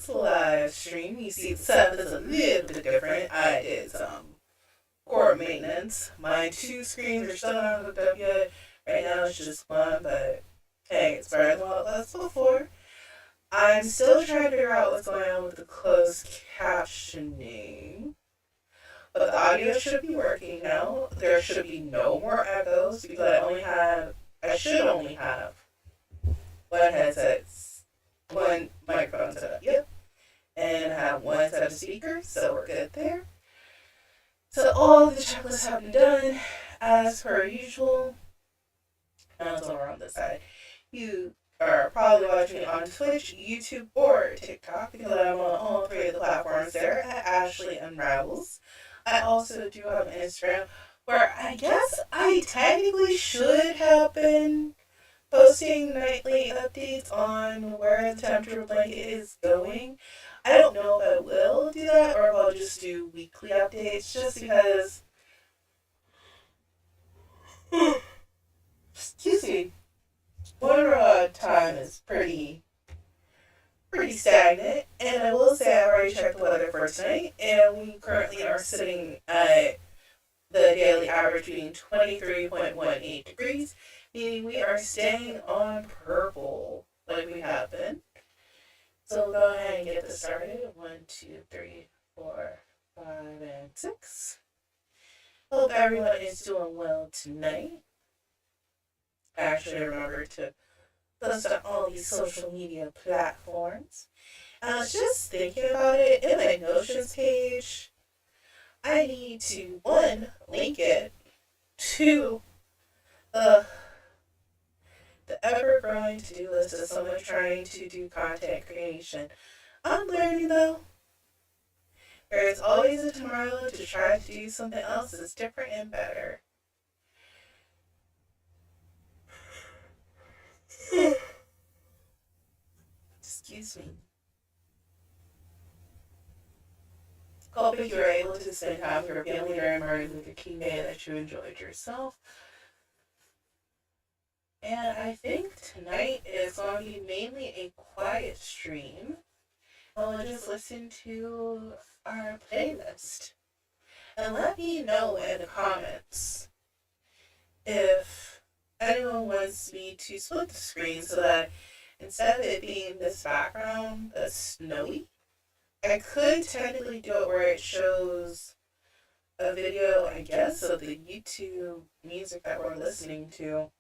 this live stream. You see the setup is a little bit different. I did some core maintenance. My two screens are still not hooked up yet. Right now it's just one, but hey, it's better than what it was before. I'm still trying to figure out what's going on with the closed captioning. But the audio should be working now. There should be no more echoes because I should only have one headset, one microphone set up, yep, and have one set of speakers, so we're good there. So all the checklists have been done as per usual. Now it's over on this side. You are probably watching it on Twitch, YouTube, or TikTok because I'm on all three of the platforms there at Ashley Unravels. I also do have an Instagram where I guess I technically should have been posting nightly updates on where the temperature blanket is going. I don't know if I will do that or if I'll just do weekly updates just because excuse me, water time is pretty stagnant, and I will say I already checked the weather for tonight, and we currently are sitting at the daily average being 23.18 degrees, meaning we are staying on purple like we have been. So we'll go ahead and get this started. 1, 2, 3, 4, 5, and 6. Hope everyone is doing well tonight. I actually remembered to post on all these social media platforms. I was just thinking about it in my Notions page. I need to, one, link it to the ever-growing to-do list of someone trying to do content creation. I'm learning though. There is always a tomorrow to try to do something else that's different and better. Excuse me. Hope if you were able to spend time with your family during Martin Luther King Day that you enjoyed yourself. And I think tonight is going to be mainly a quiet stream. We'll just listen to our playlist. And let me know in the comments if anyone wants me to split the screen so that instead of it being this background that's snowy, I could technically do it where it shows a video, I guess, of the YouTube music that we're listening to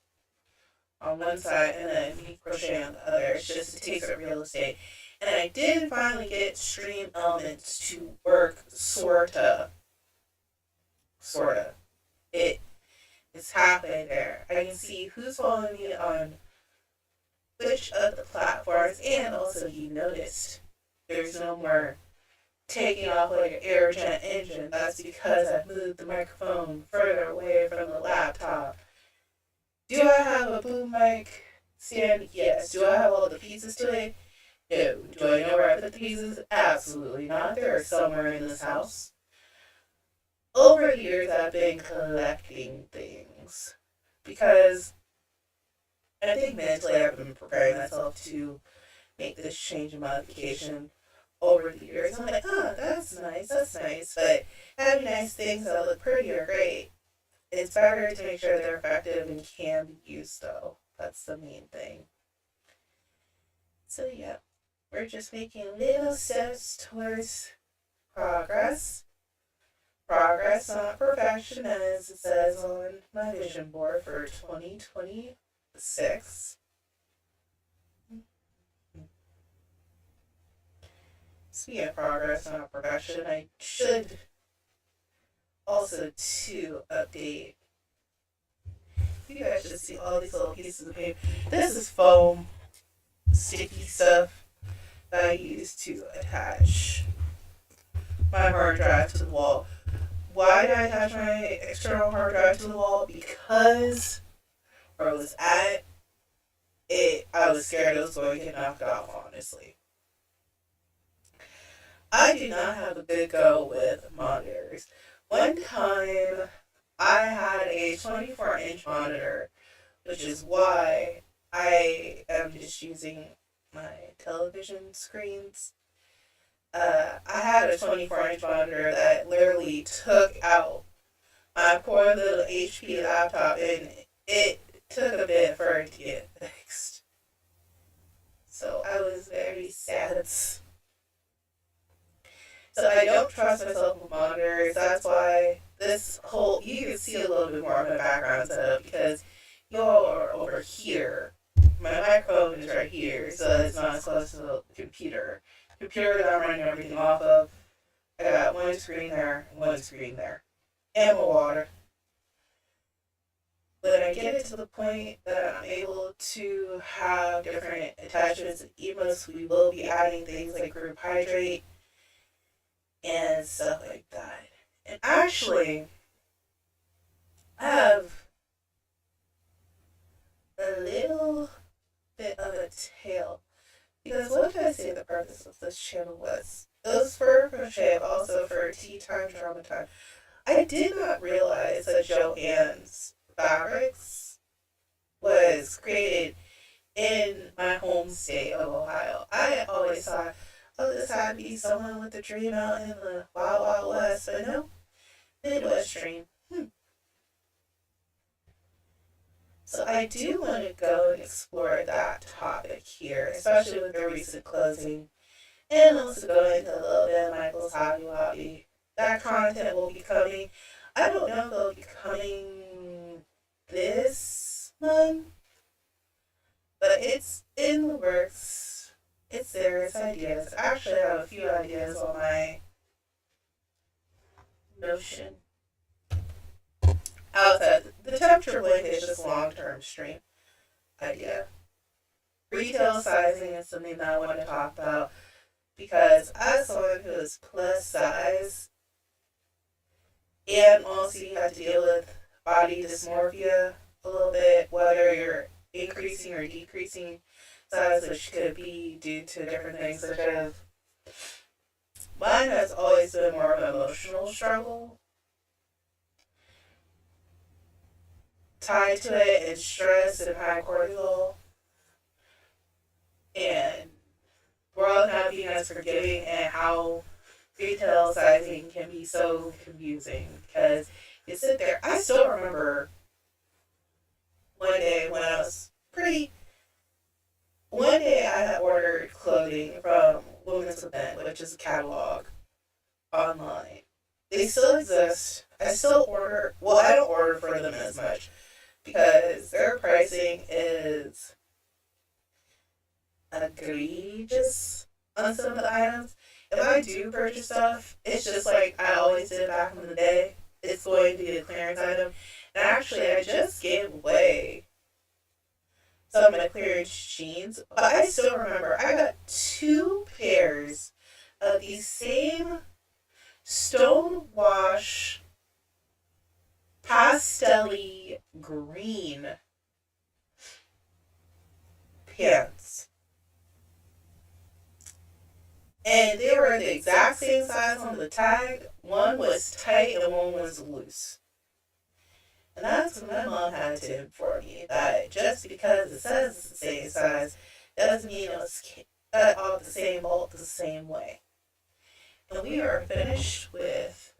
on one side and then me crochet on the other. It's just it takes up real estate. And I did finally get Stream Elements to work, sorta. It is halfway there. I can see who's following me on which of the platforms, and also you noticed there's no more taking off like an aerojet engine. That's because I moved the microphone further away from the laptop. Do I have a boom mic stand? Yes. Do I have all the pieces to it? No. Do I know where I put the pieces? Absolutely not. They're somewhere in this house. Over the years, I've been collecting things because I think mentally I've been preparing myself to make this change and modification over the years. I'm like, oh, that's nice. But having nice things that look pretty are great. It's better to make sure they're effective and can be used, though. That's the main thing. So, yeah, we're just making little steps towards progress. Progress, not perfection, as it says on my vision board for 2026. Speaking of progress, not perfection, I should also to update. You guys should see all these little pieces of paper. This is foam, sticky stuff that I use to attach my hard drive to the wall. Why did I attach my external hard drive to the wall? Because where I was at, I was scared it was going to get knocked off, honestly. I do not have a good go with monitors. One time, I had a 24-inch monitor, which is why I am just using my television screens I had a 24-inch monitor that literally took out my poor little HP laptop, and it took a bit for it to get fixed. So I was very sad. So I don't trust myself with monitors. That's why this whole, you can see a little bit more of my background setup because y'all are over here. My microphone is right here, so it's not as close to the computer that I'm running everything off of. I got one screen there, one screen there, and my water. When I get it to the point that I'm able to have different attachments and emotes, we will be adding things like group hydrate and stuff like that. And actually, I have a little bit of a tale. Because what did I say the purpose of this channel was? It was for crochet, but also for tea time, drama time. I did not realize that Joann's Fabrics was created in my home state of Ohio. I always thought, oh, this had to be someone with a dream out in the Wild Wild West, but no, Midwest dream. So I do want to go and explore that topic here, especially with the recent closing, and also go into a little bit of Michael's Hobby Lobby. That content will be coming. I don't know if it'll be coming this month, but it's in the works. It's there. It's ideas. Actually, I have a few ideas on my Notion. Outside, the temperature blend is just long-term stream idea. Retail sizing is something that I want to talk about because as someone who is plus size and also you have to deal with body dysmorphia a little bit, whether you're increasing or decreasing size, which could be due to different things such as mine has always been more of an emotional struggle tied to it and stress and high cortisol and world not being as forgiving and how retail sizing can be so confusing because you sit there. I still remember one day when I was pretty. One day I had ordered clothing from Women's Event, which is a catalog online. They still exist. I still order. Well, I don't order for them as much because their pricing is egregious on some of the items. If I do purchase stuff, it's just like I always did back in the day. It's going to be a clearance item. And actually, I just gave away some of my clearance jeans, but I still remember I got 2 pairs of these same stone wash pastel-y green pants. And they were the exact same size on the tag. One was tight and one was loose. And that's when my mom had to inform me that just because it says it's the same size doesn't mean it was cut off the same bolt the same way. And we are finished with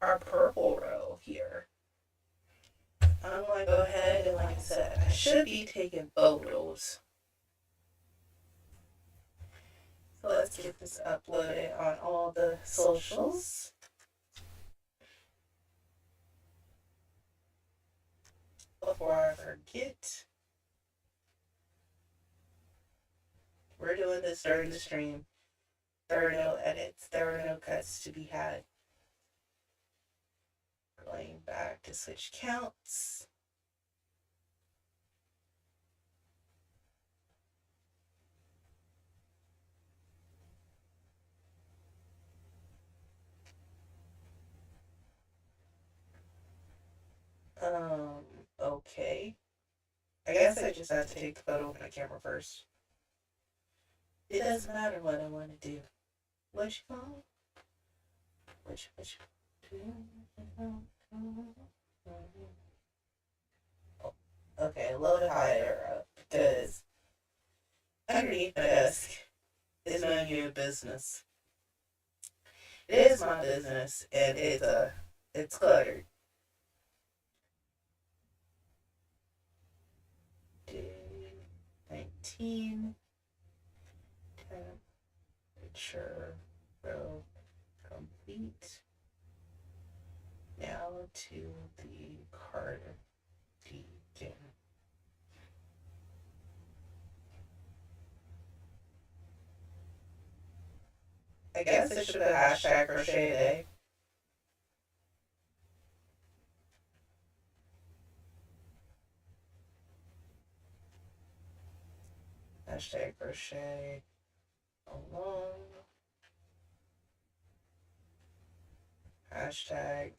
our purple row here. I'm going to go ahead and, like I said, I should be taking photos. So let's get this uploaded on all the socials. Before I forget, we're doing this during the stream. There are no edits, there are no cuts to be had. Going back to switch counts. Okay. I guess I just have to take the photo with my camera first. It doesn't matter what I want to do. What you call? Which oh, okay, a little bit higher up because underneath my desk It's none of your business. It is my business, and it's cluttered. 19 temperature row complete. Now to the cardigan. I guess it should have hashtag crochet today. Hashtag crochet along. Hashtag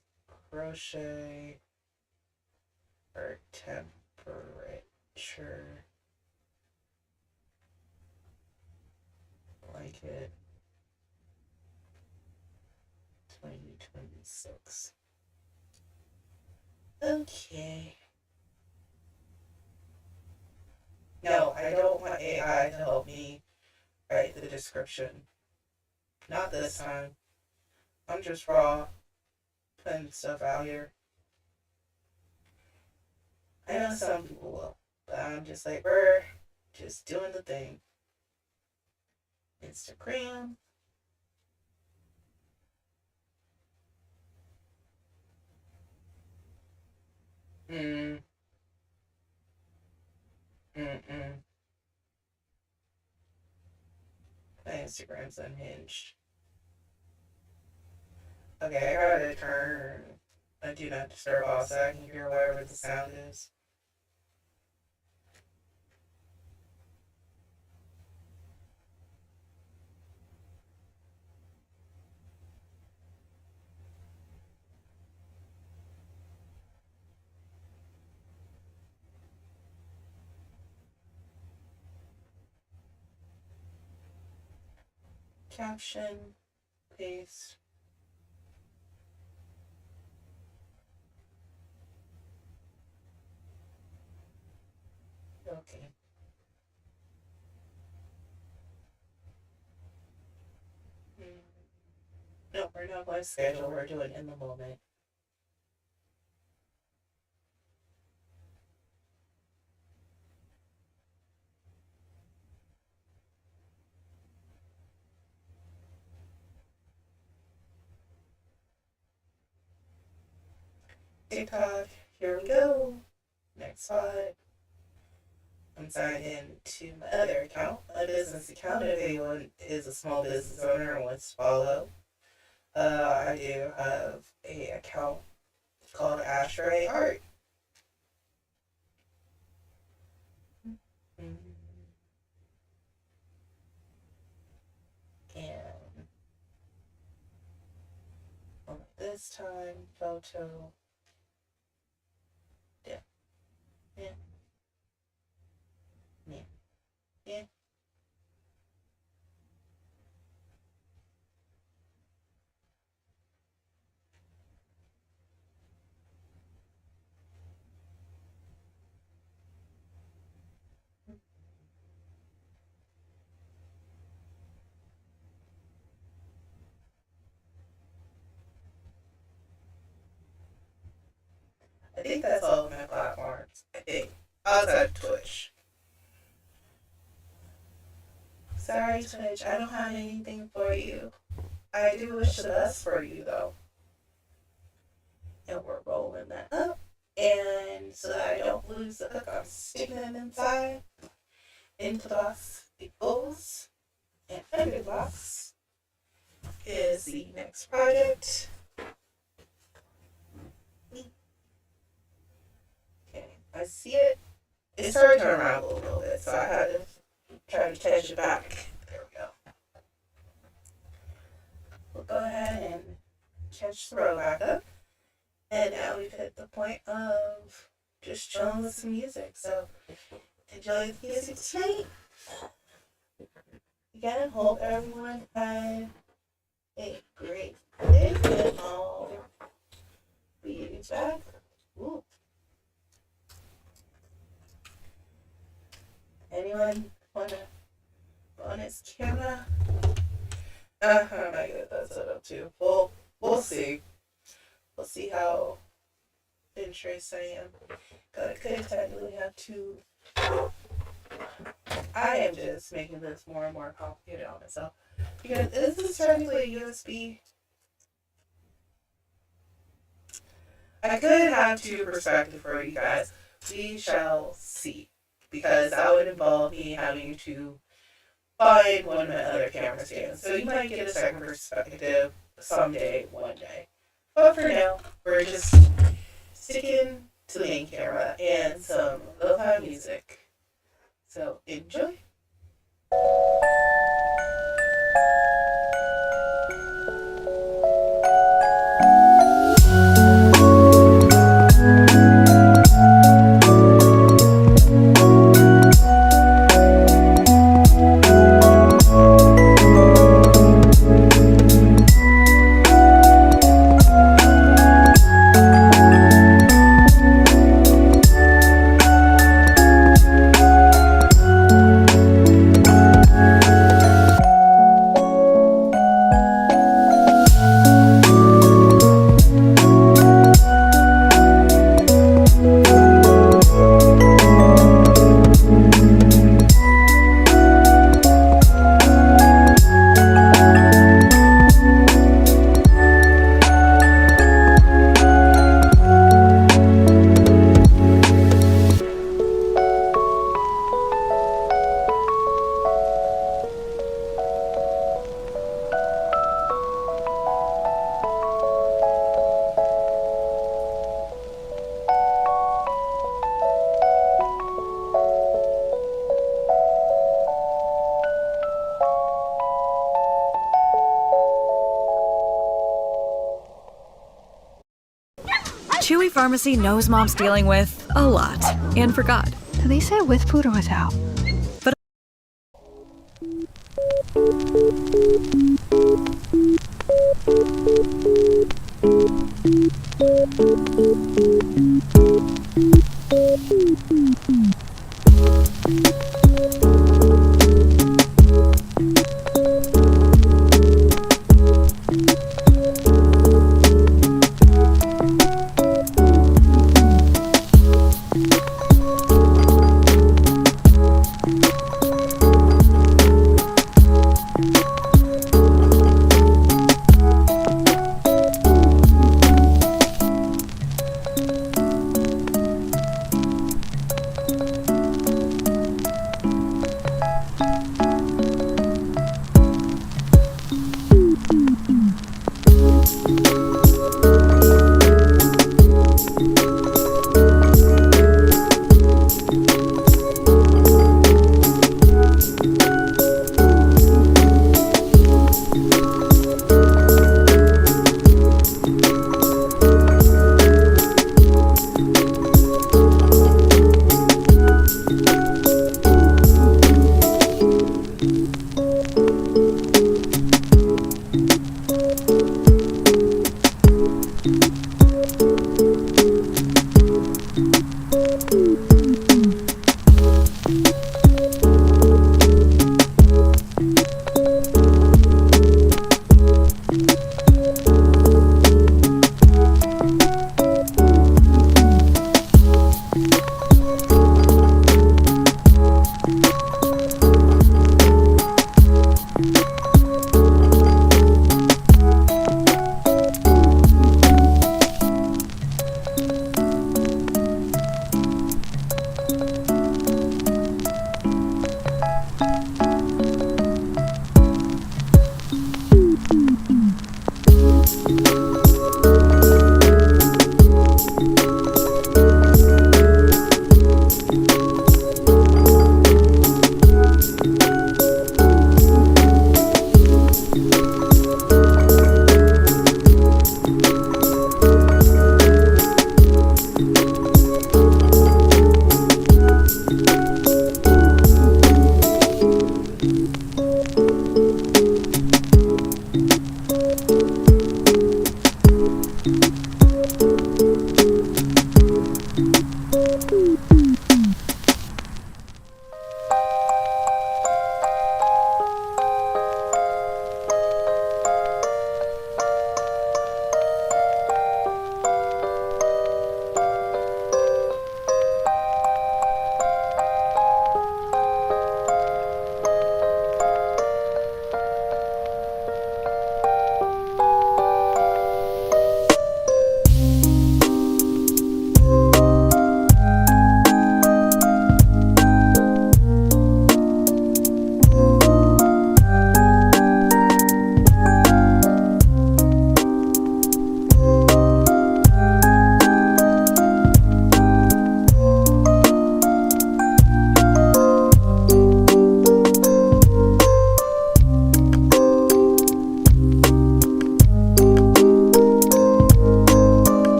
crochet for temperature blanket 2026. Okay. No, I don't want AI to help me write the description. Not this time. I'm just raw putting stuff out here. I know some people will, but I'm just like, we're just doing the thing. Instagram. Mm. Mm-mm. My Instagram's unhinged. Okay, I gotta turn a do not disturb off so I can hear whatever the sound is. Caption, paste. Okay. No, we're not going to schedule. We're doing in the moment. TikTok, here we go. Next slide. I'm signed in to my other account, my business account. If anyone is a small business owner and wants to follow, I do have a account called Ashtray Art. And this time, photo. Yeah. Yeah. Yeah. Yeah. I think that's all of my platforms. I think. Outside of Twitch. Sorry, Twitch, I don't have anything for you. I do wish the best for you, though. And we're rolling that up. And so that I don't lose the hook, I'm sticking them inside into the box. The O's and under the box is the next project. Okay, I see it. It started to unravel a little bit, so I had to try to catch it back. There we go. We'll go ahead and catch the row back up. And now we've hit the point of just chilling with some music. So enjoy the music tonight. Again, hope everyone had a great day. And I'll be back. Ooh. Anyone want to bonus camera? I might get that set up too. Well, we'll see. We'll see how interested I am. Cause I could technically have two. I am just making this more and more complicated on myself. Because is this technically a USB? I could have two perspectives for you guys. We shall see. Because that would involve me having to find one of my other camera stands. So you might get a second perspective someday, one day. But for now, we're just sticking to the main camera and some lo-fi music. So enjoy. Chewy Pharmacy knows mom's dealing with a lot and forgot. Do they say with food or without? But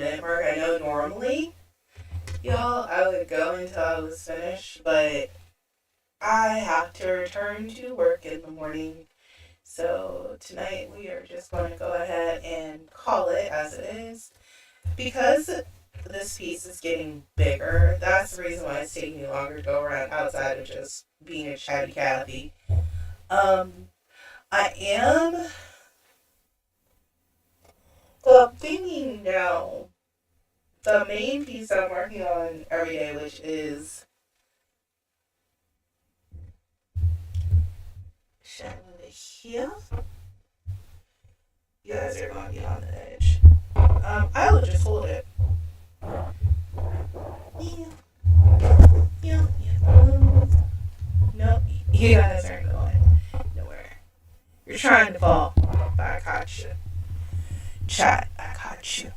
30-minute mark. I know normally, y'all, I would go until I was finished, but I have to return to work in the morning. So tonight we are just going to go ahead and call it as it is. Because this piece is getting bigger, that's the reason why it's taking me longer to go around outside of just being a chatty Cathy. I am thinking now the main piece I'm working on every day, which is should I move it here? You guys are going to be on the edge. I will just hold it. Yeah. Yeah. Yeah. Nope. You guys aren't going nowhere. You're trying to fall, but I caught you. Chat, I caught you.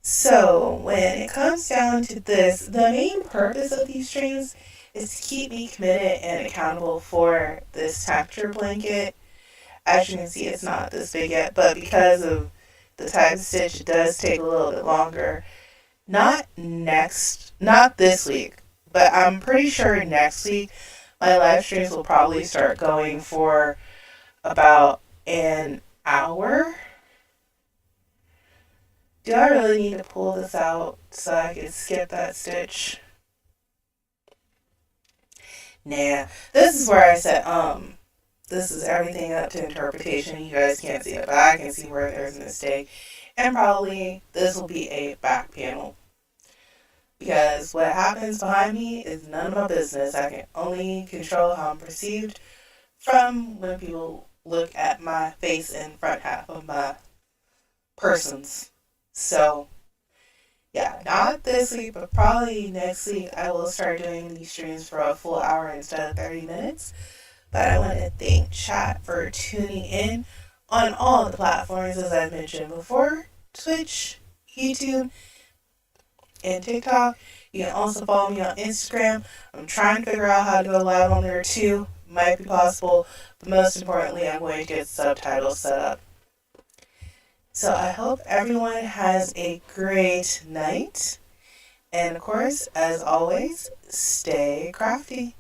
So, when it comes down to this, the main purpose of these streams is to keep me committed and accountable for this texture blanket. As you can see, it's not this big yet, but because of the type of stitch, it does take a little bit longer. Not this week, but I'm pretty sure next week my live streams will probably start going for about an hour. Do I really need to pull this out so I can skip that stitch? Nah, this is where I said, this is everything up to interpretation. You guys can't see it, but I can see where there's a mistake. And probably this will be a back panel. Because what happens behind me is none of my business. I can only control how I'm perceived from when people look at my face and front half of my persons. So, yeah, not this week, but probably next week I will start doing these streams for a full hour instead of 30 minutes. But I want to thank chat for tuning in on all the platforms, as I mentioned before, Twitch, YouTube, and TikTok. You can also follow me on Instagram. I'm trying to figure out how to go live on there too. Might be possible, but most importantly, I'm going to get subtitles set up. So I hope everyone has a great night. And of course, as always, stay crafty.